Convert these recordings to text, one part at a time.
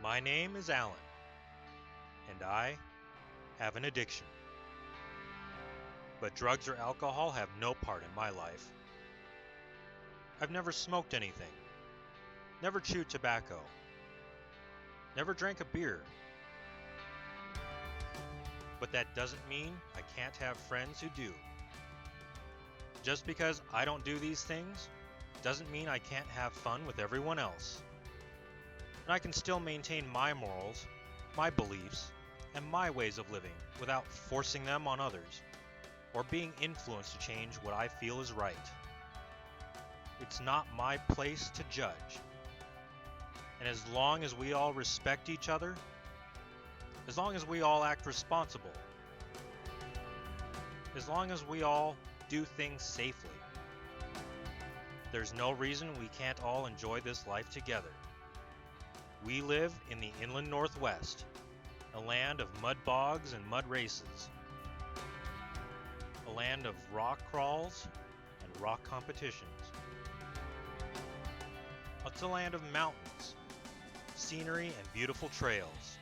My name is Alan, and I have an addiction. But drugs or alcohol have no part in my life. I've never smoked anything, never chewed tobacco, never drank a beer. But that doesn't mean I can't have friends who do. Just because I don't do these things doesn't mean I can't have fun with everyone else. And I can still maintain my morals, my beliefs, and my ways of living without forcing them on others, or being influenced to change what I feel is right. It's not my place to judge. And as long as we all respect each other, as long as we all act responsible, as long as we all do things safely, there's no reason we can't all enjoy this life together. We live in the inland Northwest, a land of mud bogs and mud races, a land of rock crawls and rock competitions. It's a land of mountains, scenery, and beautiful trails.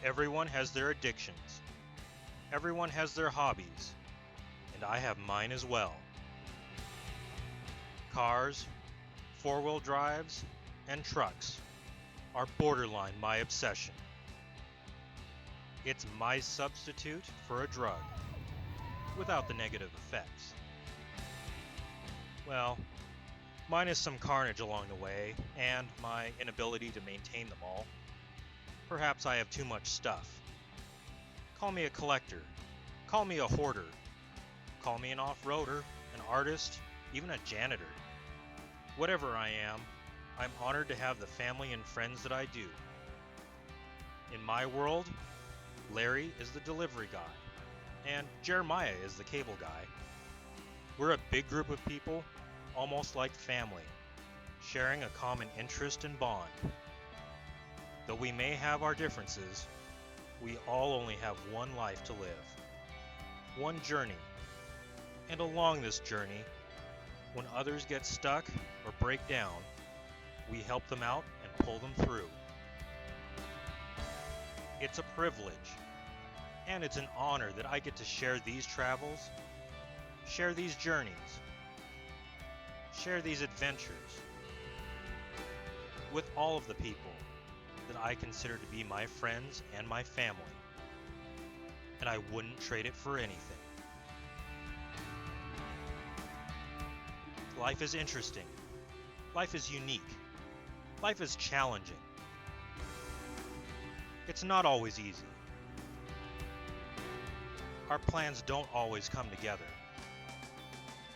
Everyone has their addictions. Everyone has their hobbies, and I have mine as well. Cars, four-wheel drives, and trucks are borderline my obsession. It's my substitute for a drug, without the negative effects. Well, minus some carnage along the way, and my inability to maintain them all. Perhaps I have too much stuff. Call me a collector. Call me a hoarder. Call me an off-roader, an artist, even a janitor. Whatever I am, I'm honored to have the family and friends that I do. In my world, Larry is the delivery guy, and Jeremiah is the cable guy. We're a big group of people, almost like family, sharing a common interest and bond. Though we may have our differences, we all only have one life to live, one journey. And along this journey, when others get stuck or break down, we help them out and pull them through. It's a privilege, and it's an honor that I get to share these travels, share these journeys, share these adventures with all of the people that I consider to be my friends and my family, and I wouldn't trade it for anything. Life is interesting. Life is unique. Life is challenging. It's not always easy. Our plans don't always come together.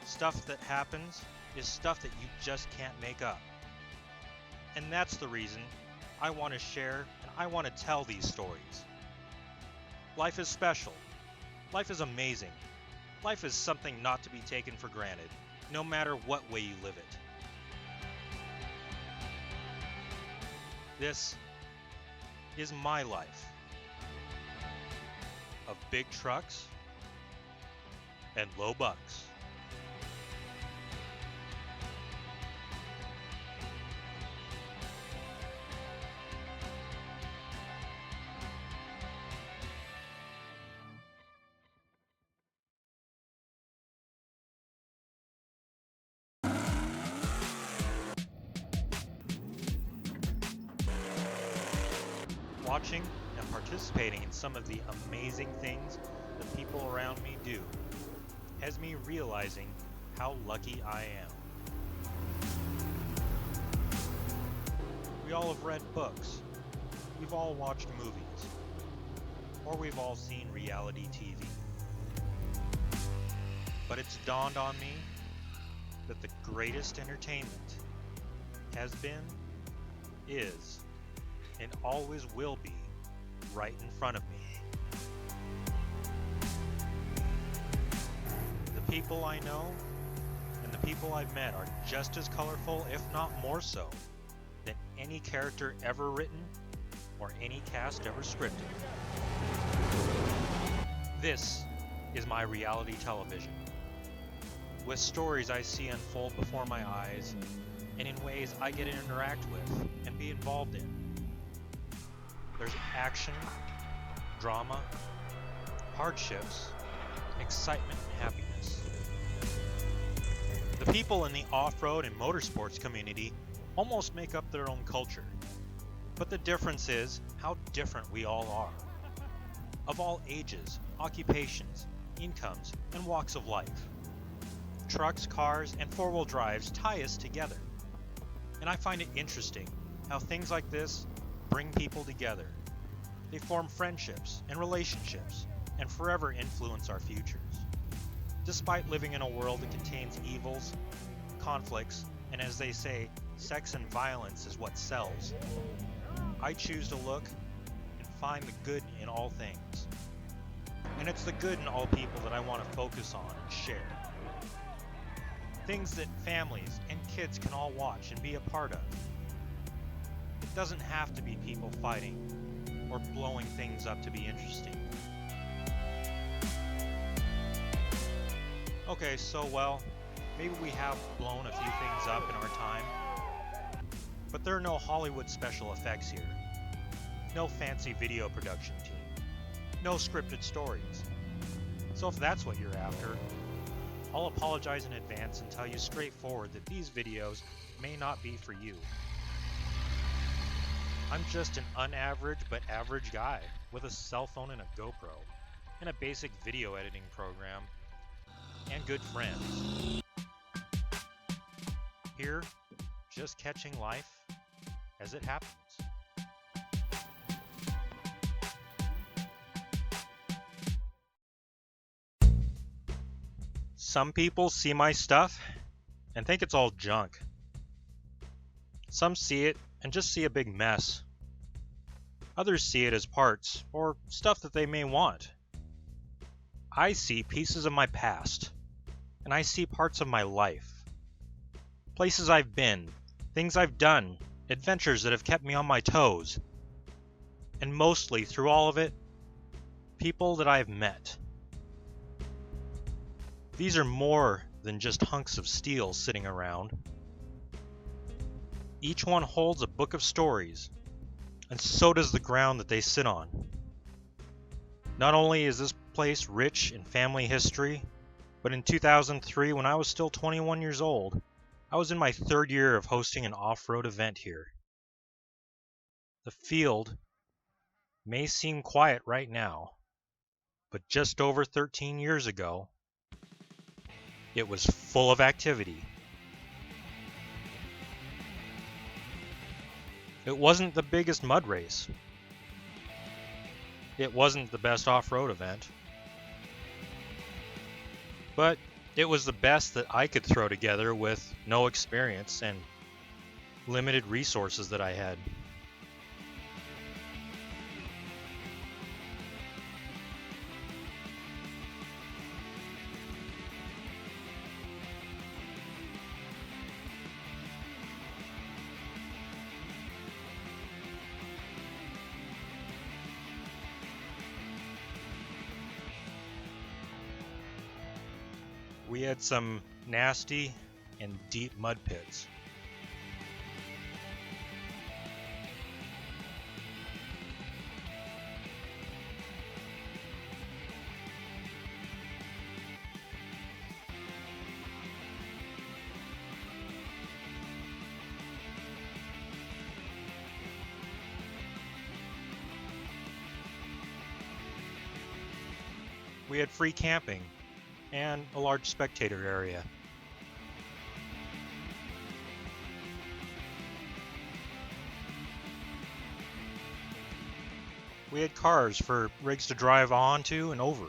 Stuff that happens is stuff that you just can't make up. And that's the reason I want to share and I want to tell these stories. Life is special. Life is amazing. Life is something not to be taken for granted, no matter what way you live it. This is my life of big trucks and low bucks. Watching and participating in some of the amazing things the people around me do has me realizing how lucky I am. We all have read books, we've all watched movies, or we've all seen reality TV. But it's dawned on me that the greatest entertainment has been, is, and always will be right in front of me. The people I know and the people I've met are just as colorful, if not more so, than any character ever written or any cast ever scripted. This is my reality television, with stories I see unfold before my eyes and in ways I get to interact with and be involved in. There's action, drama, hardships, excitement, and happiness. The people in the off-road and motorsports community almost make up their own culture. But the difference is how different we all are. Of all ages, occupations, incomes, and walks of life. Trucks, cars, and four-wheel drives tie us together. And I find it interesting how things like this bring people together. They form friendships and relationships and forever influence our futures. Despite living in a world that contains evils, conflicts, and as they say, sex and violence is what sells, I choose to look and find the good in all things. And it's the good in all people that I want to focus on and share. Things that families and kids can all watch and be a part of. It doesn't have to be people fighting or blowing things up to be interesting. Okay, so maybe we have blown a few things up in our time, but there are no Hollywood special effects here. No fancy video production team. No scripted stories. So if that's what you're after, I'll apologize in advance and tell you straightforward that these videos may not be for you. I'm just an unaverage but average guy with a cell phone and a GoPro, and a basic video editing program, and good friends. Here, just catching life as it happens. Some people see my stuff and think it's all junk. Some see it and just see a big mess. Others see it as parts or stuff that they may want. I see pieces of my past, and I see parts of my life. Places I've been, things I've done, adventures that have kept me on my toes. And mostly, through all of it, people that I've met. These are more than just hunks of steel sitting around. Each one holds a book of stories, and so does the ground that they sit on. Not only is this place rich in family history, but in 2003, when I was still 21 years old, I was in my third year of hosting an off-road event here. The field may seem quiet right now, but just over 13 years ago, it was full of activity. It wasn't the biggest mud race. It wasn't the best off-road event. But it was the best that I could throw together with no experience and limited resources that I had. We had some nasty and deep mud pits. We had free camping and a large spectator area. We had cars for rigs to drive onto and over.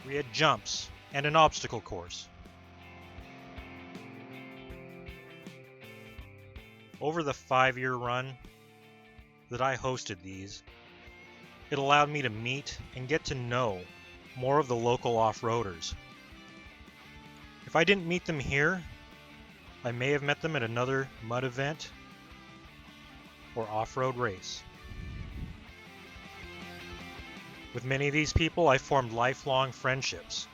We had jumps and an obstacle course. Over the 5-year run that I hosted these, it allowed me to meet and get to know more of the local off-roaders. If I didn't meet them here, I may have met them at another mud event or off-road race. With many of these people, I formed lifelong friendships,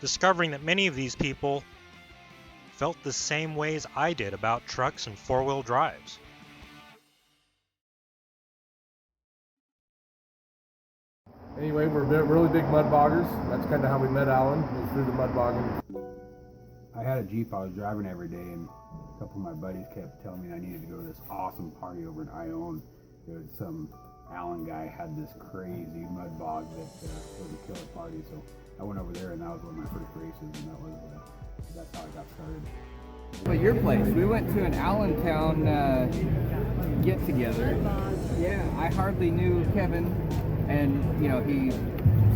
discovering that many of these people felt the same ways I did about trucks and four-wheel drives. Anyway, we're really big mud boggers. That's kind of how we met Alan, was through the mud bogging. I had a Jeep I was driving every day, and a couple of my buddies kept telling me I needed to go to this awesome party over in Ione. There was some Allen guy had this crazy mud bog that was a killer party, so I went over there, and that was one of my first races, and that's how I got started. But your place, we went to an Allentown get together. Yeah, I hardly knew Kevin, and you know, he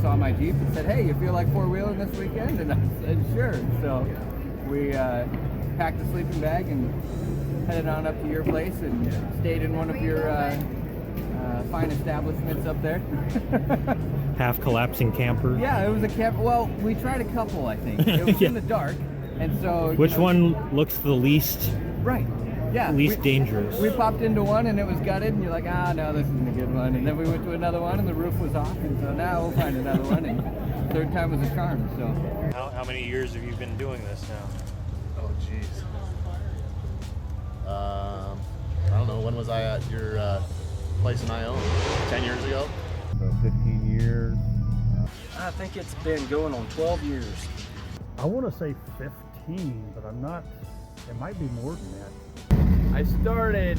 saw my Jeep and said, "Hey, you feel like four-wheeling this weekend?" And I said, "Sure." So we packed a sleeping bag and headed on up to your place and stayed in one of your fine establishments up there. Half collapsing camper. Yeah, it was a camp. Well, we tried a couple, I think. It was Yeah. in the dark, and so Which one looks the least right? Yeah, least dangerous? We popped into one and it was gutted, and you're like, ah, no, this isn't a good one. And then we went to another one and the roof was off, and so now we'll find another one. And third time was a charm. So. How many years have you been doing this now? Oh, jeez. I don't know. When was I at your place in Ione? 10 years ago? So 15 years. I think it's been going on 12 years. I want to say 15, but I'm not, it might be more than that. I started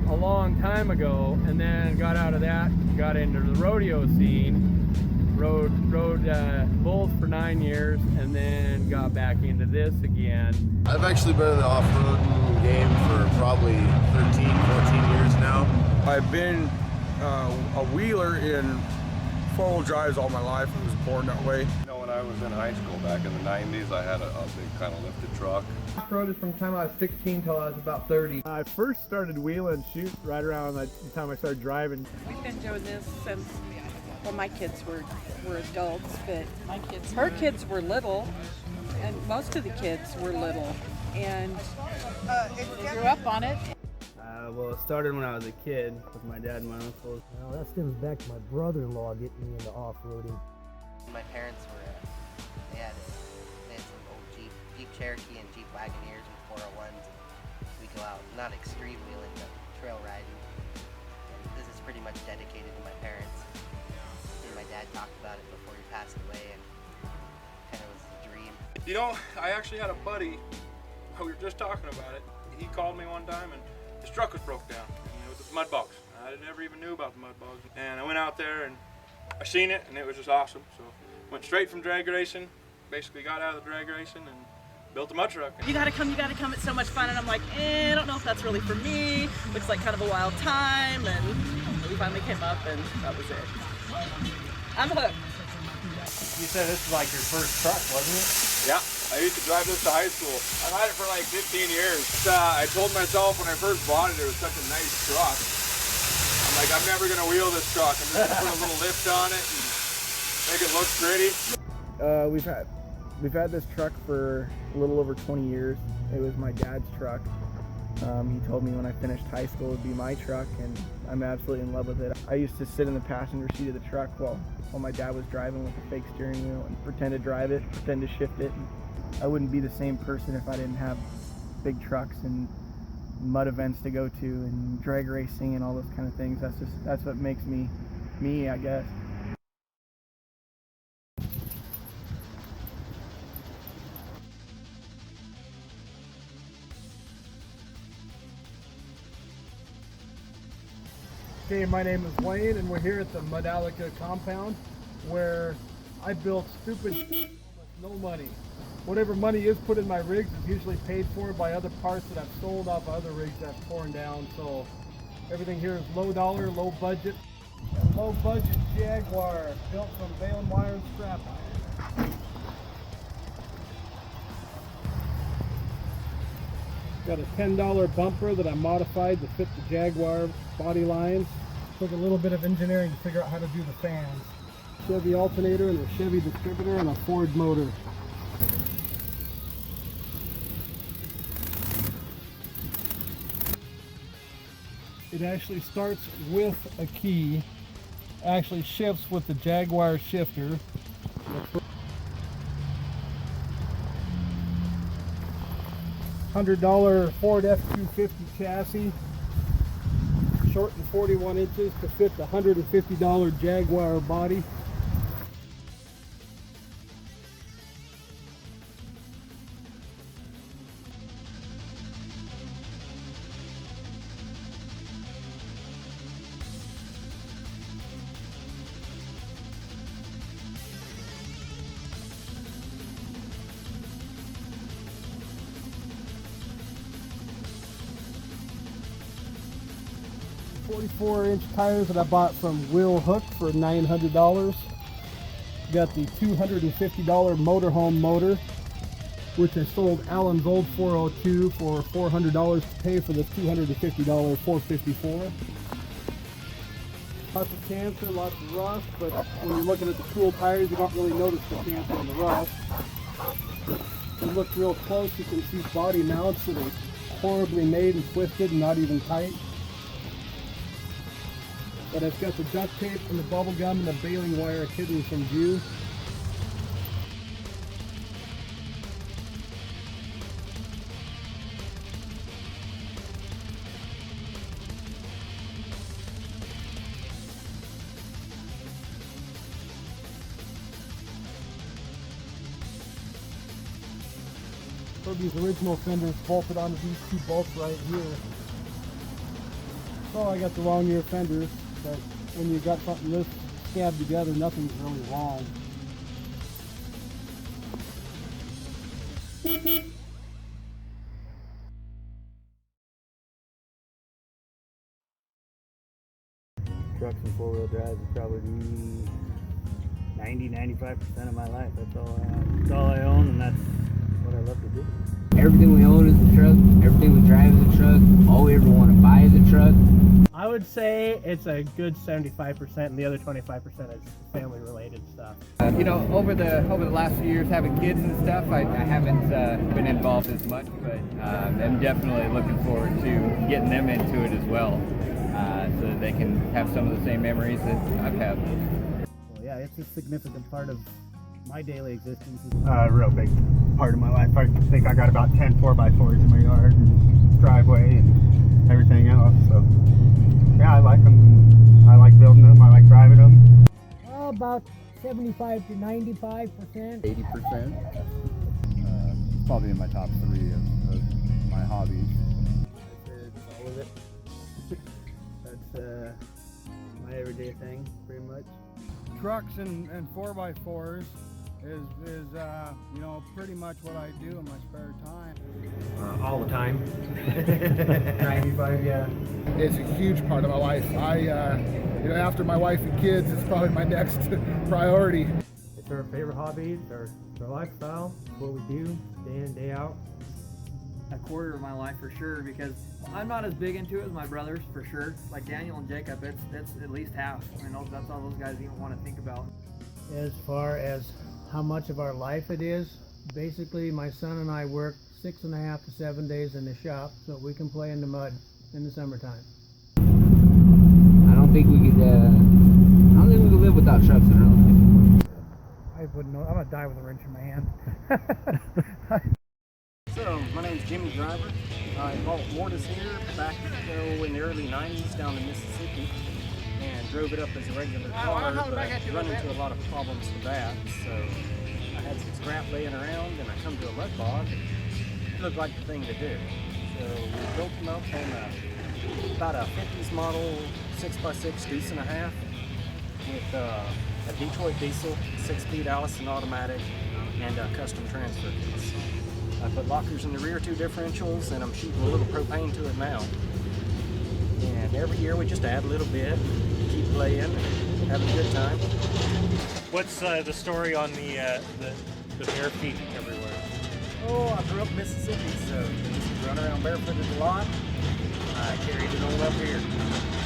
a long time ago, and then got out of that, got into the rodeo scene, rode bulls for 9 years, and then got back into this again. I've actually been in the off-roading game for probably 13, 14 years now. I've been a wheeler in four-wheel drives all my life. I was born that way. You know, when I was in high school back in the 90s, I had a big kind of lifted truck. I rode it from the time I was 16 till I was about 30. I first started wheel and shoot right around the time I started driving. We've been doing this since, well, my kids were adults, but her kids were little, and most of the kids were little, and they grew up on it. Well, it started when I was a kid with my dad and my uncle. Now that stems back to my brother-in-law getting me into off-roading. My parents were, they had some old Jeep Cherokee and Jeep Wagoneers and 401s. We go out, not extreme wheeling, but trail riding. And this is pretty much dedicated to my parents. And my dad talked about it before he passed away, and kind of was a dream. You know, I actually had a buddy, we were just talking about it. He called me one time and his truck was broke down, and it was the mud bogs. I never even knew about the mud bogs. And I went out there and I seen it, and it was just awesome. So went straight from drag racing, basically got out of the drag racing and built a mud truck. You gotta come, it's so much fun. And I'm like, I don't know if that's really for me. Looks like kind of a wild time. And we finally came up, and that was it. I'm hooked. You said this was like your first truck, wasn't it? Yeah, I used to drive this to high school. I've had it for like 15 years. I told myself when I first bought it, it was such a nice truck. I'm like, I'm never gonna wheel this truck. I'm just gonna put a little lift on it and make it look pretty. We've had this truck for a little over 20 years. It was my dad's truck. He told me when I finished high school it would be my truck, and I'm absolutely in love with it. I used to sit in the passenger seat of the truck while my dad was driving with a fake steering wheel and pretend to drive it, pretend to shift it. I wouldn't be the same person if I didn't have big trucks and mud events to go to and drag racing and all those kind of things. That's what makes me me, I guess. Okay, my name is Wayne, and we're here at the Medallica compound, where I built stupid with no money. Whatever money is put in my rigs is usually paid for by other parts that I've sold off other rigs that I've torn down. So everything here is low dollar, low budget. A low budget Jaguar built from bale and wire and scrap iron. Got a $10 bumper that I modified to fit the Jaguar body line. Took a little bit of engineering to figure out how to do the fans. Chevy alternator and a Chevy distributor and a Ford motor. It actually starts with a key. actually shifts with the Jaguar shifter. $100 Ford F-250 chassis, shortened 41 inches to fit the $150 Jaguar body. .44-inch tires that I bought from Will Hook for $900. Got the $250 motorhome motor, which I sold Alan's old 402 for $400 to pay for this $250 454. Lots of cancer, lots of rust, but when you're looking at the cool tires, you don't really notice the cancer and the rust. If you look real close, you can see body mounts that are horribly made and twisted and not even tight. But I've got the duct tape and the bubble gum and the baling wire hidden from view. So these original fenders bolted onto these two bolts right here. Oh, I got the wrong ear fenders, but when you got something this scabbed together, nothing's really wrong. Trucks and four-wheel drives is probably 90-95% of my life. That's all I own, and that's what I love to do. Everything we own is a truck. Everything we drive is a truck. All we ever want to buy is a truck. I would say it's a good 75%, and the other 25% is family-related stuff. You know, over the last few years, having kids and stuff, I haven't been involved as much, but I'm definitely looking forward to getting them into it as well, so that they can have some of the same memories that I've had. Well, yeah, it's a significant part of my daily existence. A real big part of my life. I think I got about 10 4x4s in my yard and driveway and everything else. So yeah, I like them. I like building them. I like driving them. About 75 to 95%. 80%. Probably in my top 3 of my hobbies. All of it. That's my everyday thing, pretty much. Trucks and 4x4s is you know, pretty much what I do in my spare time. All the time. 95, yeah. It's a huge part of my life. You know, after my wife and kids, it's probably my next priority. It's our favorite hobby. It's our lifestyle. It's what we do day in, day out. A quarter of my life for sure, because I'm not as big into it as my brothers for sure. Like Daniel and Jacob, it's at least half. I mean, that's all those guys even want to think about. As far as how much of our life it is, basically my son and I work 6.5 to 7 days in the shop so we can play in the mud in the summertime. I don't think we could live without trucks in our life. I wouldn't know. I'm gonna die with a wrench in my hand. So, my name's Jimmy Driver. I bought Mortis here back in the early 90s down in Mississippi and drove it up as a regular car, but I run into a lot of problems with that. So I had some scrap laying around and I come to a mud bog. It looked like the thing to do. So we built them up on about a 50s model 6x6 deuce and a half with a Detroit diesel, 6-speed Allison automatic, and a custom transfer case. I put lockers in the rear 2 differentials, and I'm shooting a little propane to it now. And every year we just add a little bit, keep playing, and having a good time. What's the story on the bare feet everywhere? Oh, I grew up in Mississippi, so I used to run around barefooted a lot. I carried it on up here.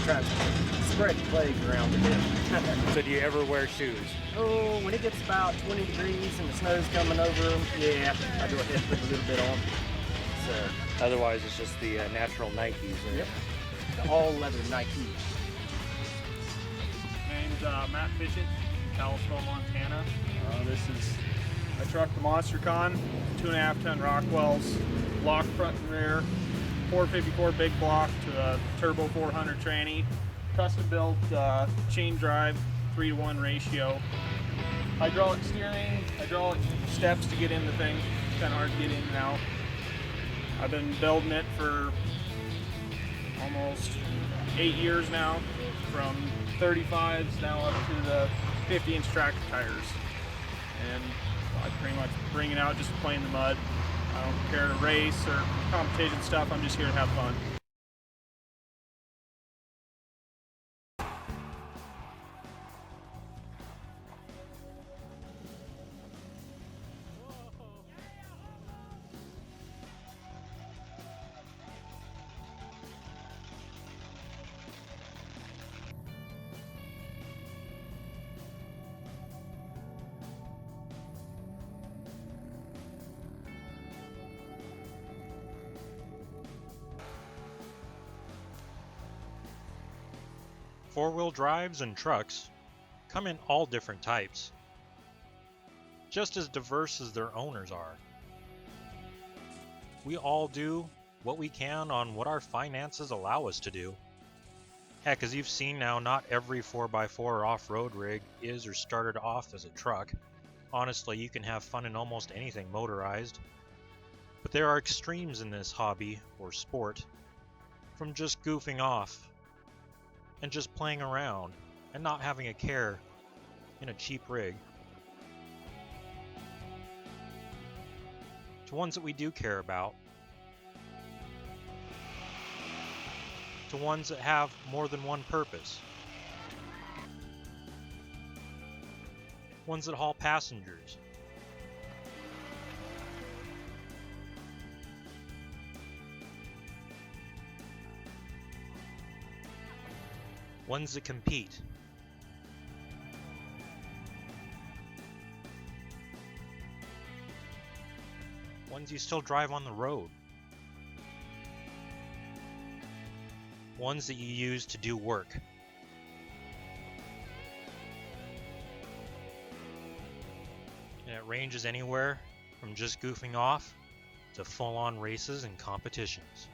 Trying to spread the plague around a bit. So do you ever wear shoes? Oh, when it gets about 20 degrees and the snow's coming over them, yeah, I go ahead and put a little bit on. So otherwise, it's just the natural Nikes. Yep, the all-leather Nike. My name is Matt Fitchett, Kalispell, Montana. I trucked the Monster Con, 2.5 ton Rockwells, block front and rear, 454 big block to a turbo 400 tranny, custom built chain drive, 3-to-1 ratio, hydraulic steering, hydraulic steps to get in the thing, kind of hard to get in and out. I've been building it for almost 8 years now, from 35s now up to the 50-inch tractor tires. And I pretty much bring it out just to play in the mud. I don't care to race or competition stuff, I'm just here to have fun. Four-wheel drives and trucks come in all different types, just as diverse as their owners are. We all do what we can on what our finances allow us to do. Heck, as you've seen now, not every 4x4 off-road rig is or started off as a truck. Honestly, you can have fun in almost anything motorized. But there are extremes in this hobby or sport, from just goofing off and just playing around and not having a care in a cheap rig, to ones that we do care about, to ones that have more than one purpose, ones that haul passengers, ones that compete, ones you still drive on the road, ones that you use to do work. And it ranges anywhere from just goofing off to full-on races and competitions.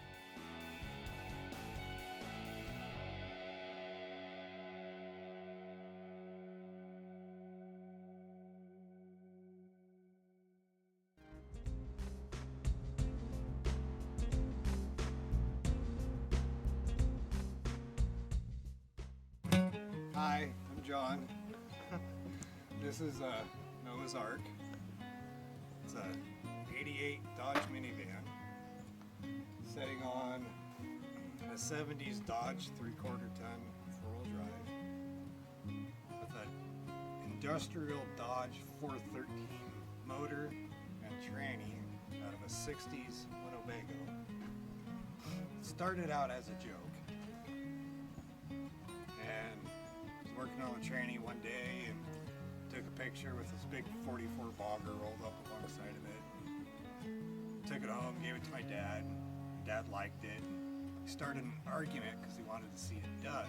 Hi, I'm John. This is a Noah's Ark. It's a 88 Dodge minivan sitting on a 70s Dodge 3/4 ton 4-wheel drive with an industrial Dodge 413 motor and tranny out of a 60s Winnebago. It started out as a joke, and working on the tranny one day and took a picture with this big 44 bogger rolled up alongside of it. Took it home, gave it to my dad. Dad liked it. We started an argument because he wanted to see it done.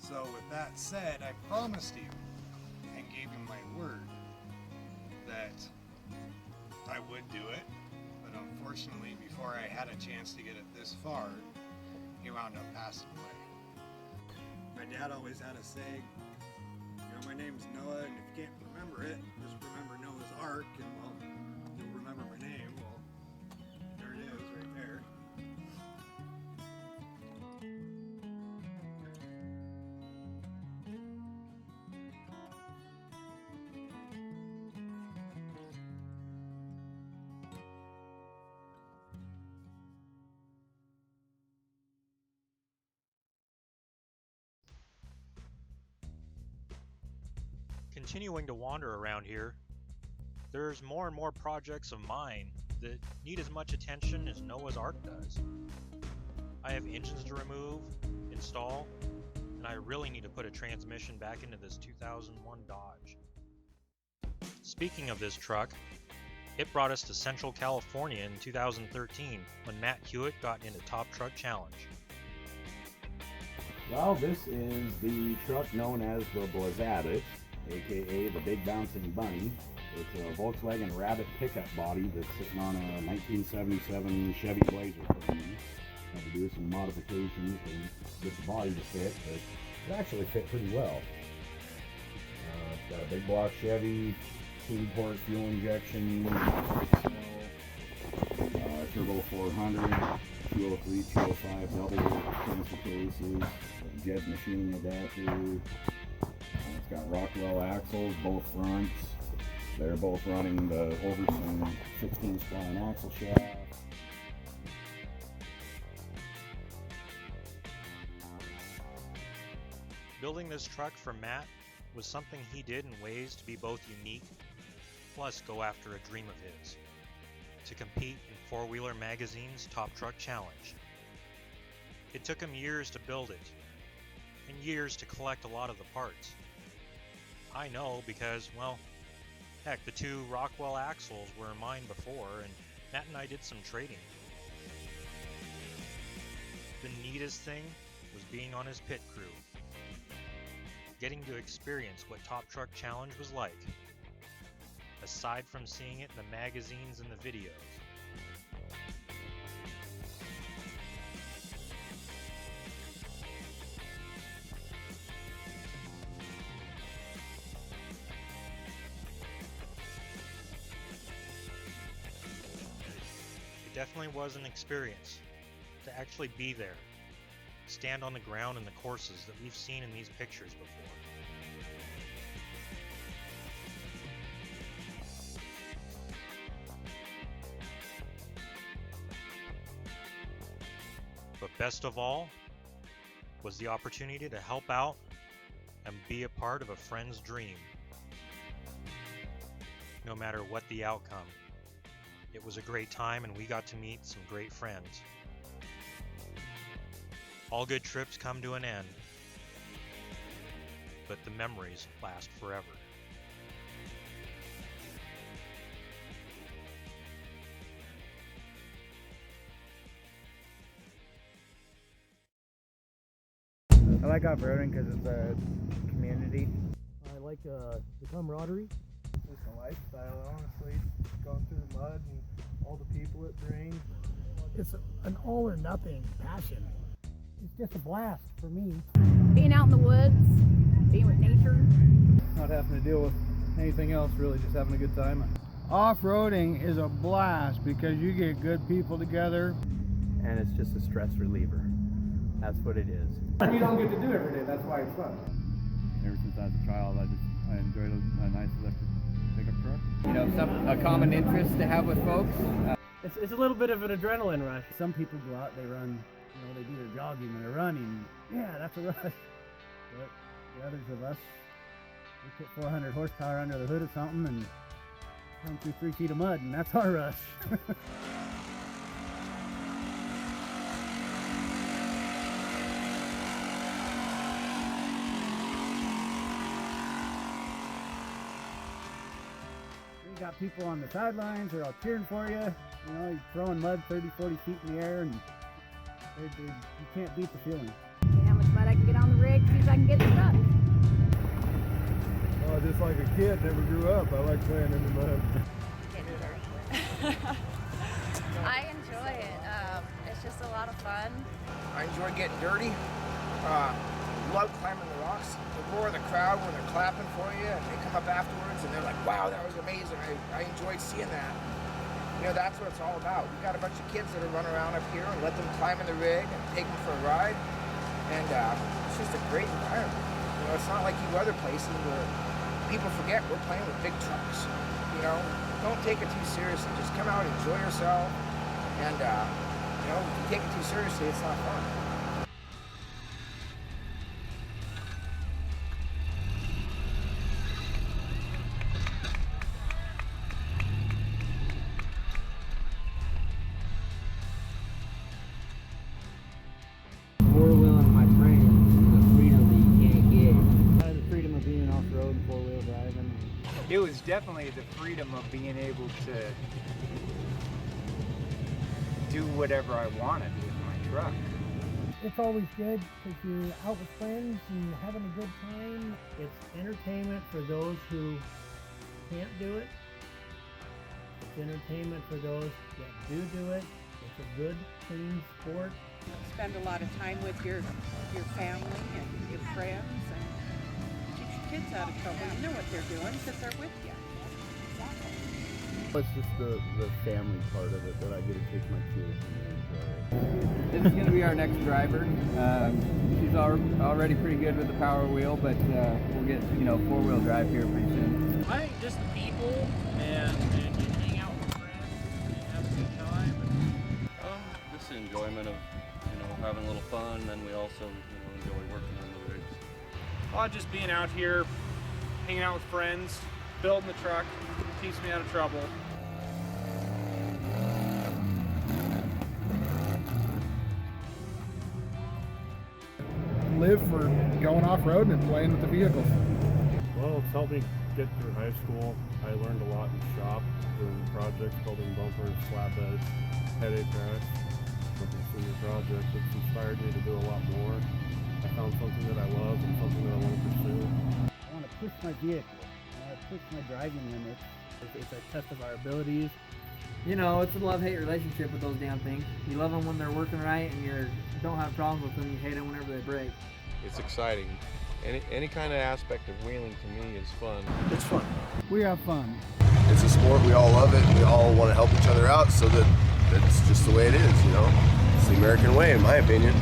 So with that said, I promised him and gave him my word that I would do it. But unfortunately, before I had a chance to get it this far, he wound up passing away. My dad always had a saying, my name's Noah, and if you can't remember it, just remember Noah's Ark, and well, you'll remember my name. Well, there it is, right there. Continuing to wander around here, there's more and more projects of mine that need as much attention as Noah's Ark does. I have engines to remove, install, and I really need to put a transmission back into this 2001 Dodge. Speaking of this truck, it brought us to Central California in 2013 when Matt Hewitt got into Top Truck Challenge. Well, this is the truck known as the Blazadis, aka the Big Bouncing Bunny. It's a Volkswagen Rabbit pickup body that's sitting on a 1977 Chevy Blazer for me. Had to do some modifications and get the body to fit, but it actually fit pretty well. It's got a big block Chevy, 2-port fuel injection, turbo 400, 203, 205 double transfer cases, jet machining adapter. It's got Rockwell axles, both fronts. They're both running the Overson 16 spline axle shaft. Building this truck for Matt was something he did in ways to be both unique, plus go after a dream of his, to compete in Four Wheeler Magazine's Top Truck Challenge. It took him years to build it, and years to collect a lot of the parts. I know because, well, heck, the 2 Rockwell axles were mine before, and Matt and I did some trading. The neatest thing was being on his pit crew, getting to experience what Top Truck Challenge was like, aside from seeing it in the magazines and the videos. It definitely was an experience to actually be there, stand on the ground in the courses that we've seen in these pictures before. But best of all was the opportunity to help out and be a part of a friend's dream. No matter what the outcome, it was a great time and we got to meet some great friends. All good trips come to an end, but the memories last forever. I like off-roading because it's a community. I like the camaraderie. It's a lifestyle, honestly. Going through the mud and all the people it brings. It's an all or nothing passion. It's just a blast for me. Being out in the woods, being with nature. Not having to deal with anything else, really just having a good time. Off-roading is a blast because you get good people together. And it's just a stress reliever. That's what it is. You don't get to do every day, that's why it's fun. Ever since I was a child, I enjoyed a nice electric pickup truck. You know, a common interest to have with folks. It's a little bit of an adrenaline rush. Some people go out, they run, they do their jogging and they're running. Yeah, that's a rush. But the others of us, we put 400 horsepower under the hood of something and run through 3 feet of mud, and that's our rush. You got people on the sidelines, they're all cheering for you. You're throwing mud 30, 40 feet in the air, and you can't beat the feeling. See how much mud I can get on the rig, see if I can get stuck. Oh, just like a kid, never grew up. I like playing in the mud. I enjoy it. It's just a lot of fun. I enjoy getting dirty. Love climbing the rocks. The roar of the crowd when they're clapping for you and they come up afterwards and they're like, wow, that was amazing. I enjoyed seeing that. That's what it's all about. We got a bunch of kids that are running around up here and let them climb in the rig and take them for a ride. And it's just a great environment. It's not like you other places where people forget we're playing with big trucks. Don't take it too seriously. Just come out, enjoy yourself. And, if you take it too seriously, it's not fun. Four-wheeling my friends is the freedom that you can't get. The freedom of being off-road and four-wheel driving. It was definitely the freedom of being able to do whatever I wanted with my truck. it's always good because you're out with friends and having a good time. It's entertainment for those who can't do it. It's entertainment for those that do it. It's a good, clean sport. Spend a lot of time with your family and your friends and keep your kids out of trouble. You know what they're doing because they're with you. It's just the family part of it that I get to take my kids and enjoy it. This is going to be our next driver. She's already pretty good with the power wheel, but we'll get, four-wheel drive here pretty soon. I think just the people and you hang out with friends and have a good time. Just the enjoyment of, having a little fun, and then we also, enjoy working on the rigs. Just being out here, hanging out with friends, building the truck, keeps me out of trouble. Live for going off-road and playing with the vehicles. Well, it's helped me get through high school. I learned a lot in the shop, doing projects, building bumpers, flatbeds, headache racks. With the senior project, it's inspired me to do a lot more. I found something that I love and something that I want to pursue. I want to push my vehicle. I want to push my driving limits. It's a test of our abilities. It's a love-hate relationship with those damn things. You love them when they're working right, and you don't have problems with them. You hate them whenever they break. It's exciting. Any kind of aspect of wheeling to me is fun. It's fun. We have fun. It's a sport, we all love it, and we all want to help each other out, so that's just the way it is, It's the American way, in my opinion.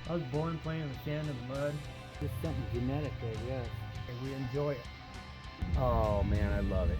I was born playing in the sand and the mud. Just something genetic, I guess. And we enjoy it. Oh man, I love it.